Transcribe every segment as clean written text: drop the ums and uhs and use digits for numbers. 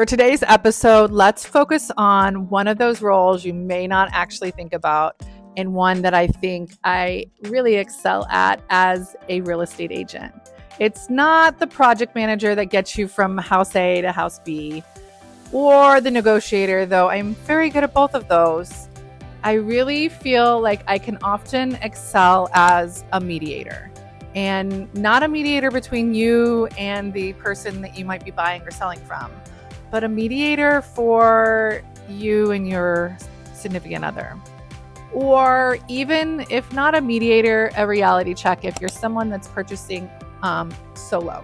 for today's episode, let's focus on one of those roles you may not actually think about, and one that I think I really excel at as a real estate agent. It's not the project manager that gets you from house A to house B, or the negotiator, though I'm very good at both of those. I really feel like I can often excel as a mediator. And not a mediator between you and the person that you might be buying or selling from, but a mediator for you and your significant other. Or even if not a mediator, a reality check if you're someone that's purchasing solo.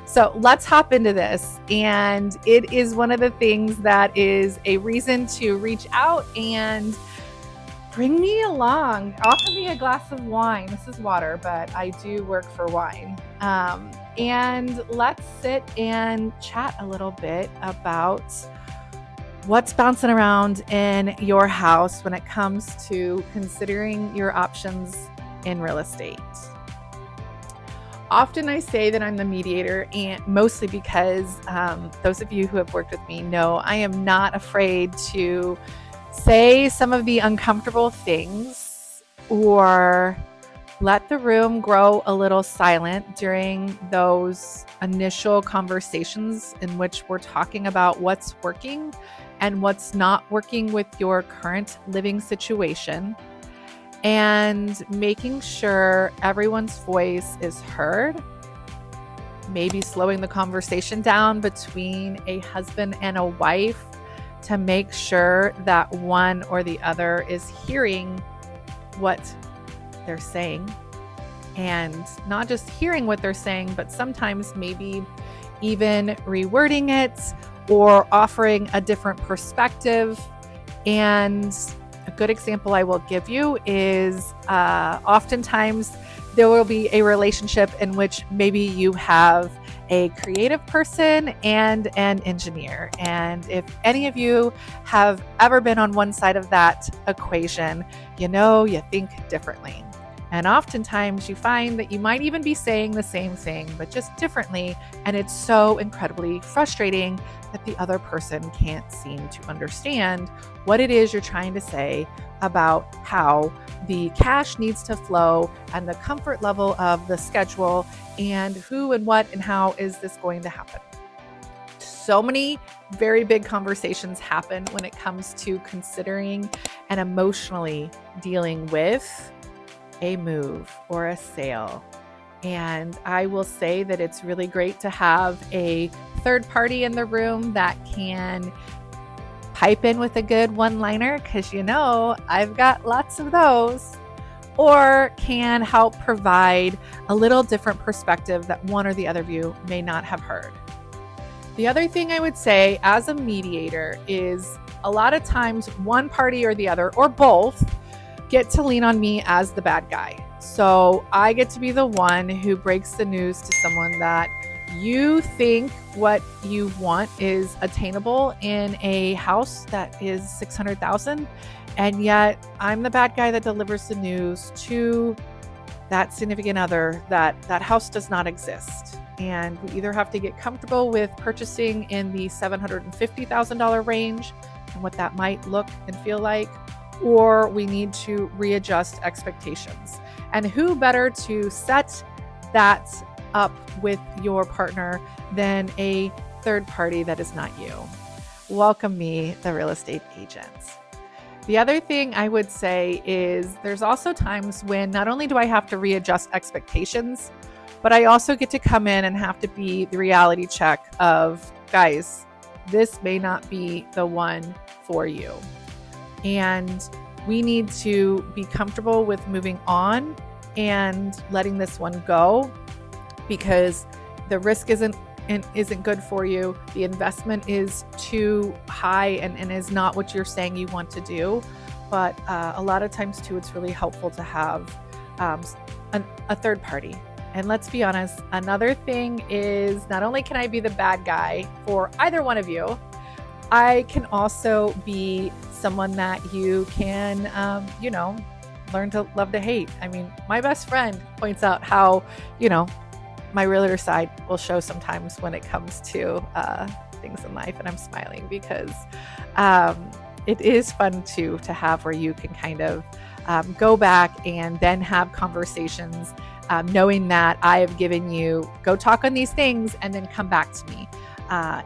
So let's hop into this. And it is one of the things that is a reason to reach out and bring me along. Offer me a glass of wine. This is water, but I do work for wine. And let's sit and chat a little bit about what's bouncing around in your house when it comes to considering your options in real estate. Often I say that I'm the mediator, and mostly because those of you who have worked with me know I am not afraid to say some of the uncomfortable things or let the room grow a little silent during those initial conversations in which we're talking about what's working and what's not working with your current living situation, and making sure everyone's voice is heard. Maybe slowing the conversation down between a husband and a wife to make sure that one or the other is hearing what they're saying, and not just hearing what they're saying, but sometimes maybe even rewording it or offering a different perspective. And a good example I will give you is oftentimes there will be a relationship in which maybe you have a creative person and an engineer. And if any of you have ever been on one side of that equation, you think differently. And oftentimes you find that you might even be saying the same thing, but just differently. And it's so incredibly frustrating that the other person can't seem to understand what it is you're trying to say about how the cash needs to flow and the comfort level of the schedule and who and what and how is this going to happen. So many very big conversations happen when it comes to considering and emotionally dealing with a move or a sale. And I will say that it's really great to have a third party in the room that can pipe in with a good one-liner, because I've got lots of those, or can help provide a little different perspective that one or the other of you may not have heard. The other thing I would say as a mediator is a lot of times one party or the other, or both, get to lean on me as the bad guy. So I get to be the one who breaks the news to someone that you think what you want is attainable in a house that is $600,000, and yet I'm the bad guy that delivers the news to that significant other that that house does not exist. And we either have to get comfortable with purchasing in the $750,000 range and what that might look and feel like, or we need to readjust expectations. And who better to set that up with your partner than a third party that is not you? Welcome me, the real estate agent. The other thing I would say is there's also times when not only do I have to readjust expectations, but I also get to come in and have to be the reality check of, guys, this may not be the one for you. And we need to be comfortable with moving on and letting this one go, because the risk isn't good for you. The investment is too high and is not what you're saying you want to do. But a lot of times too, it's really helpful to have a third party. And let's be honest, another thing is not only can I be the bad guy for either one of you, I can also be someone that you can, learn to love to hate. I mean, my best friend points out how, my realtor side will show sometimes when it comes to things in life, and I'm smiling because it is fun too to have where you can kind of go back and then have conversations, knowing that I have given you, go talk on these things and then come back to me.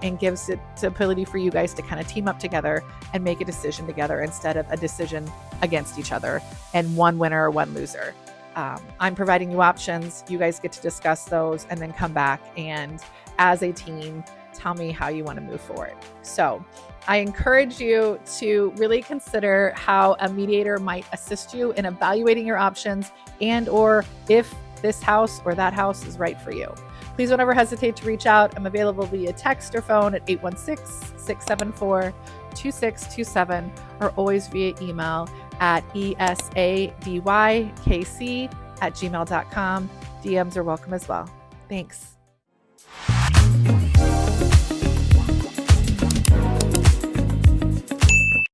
And gives it the ability for you guys to kind of team up together and make a decision together instead of a decision against each other and one winner or one loser. I'm providing you options. You guys get to discuss those and then come back and as a team, tell me how you want to move forward. So I encourage you to really consider how a mediator might assist you in evaluating your options and or if this house or that house is right for you. Please don't ever hesitate to reach out. I'm available via text or phone at 816-674-2627 or always via email at esadykc@gmail.com. DMs are welcome as well. Thanks.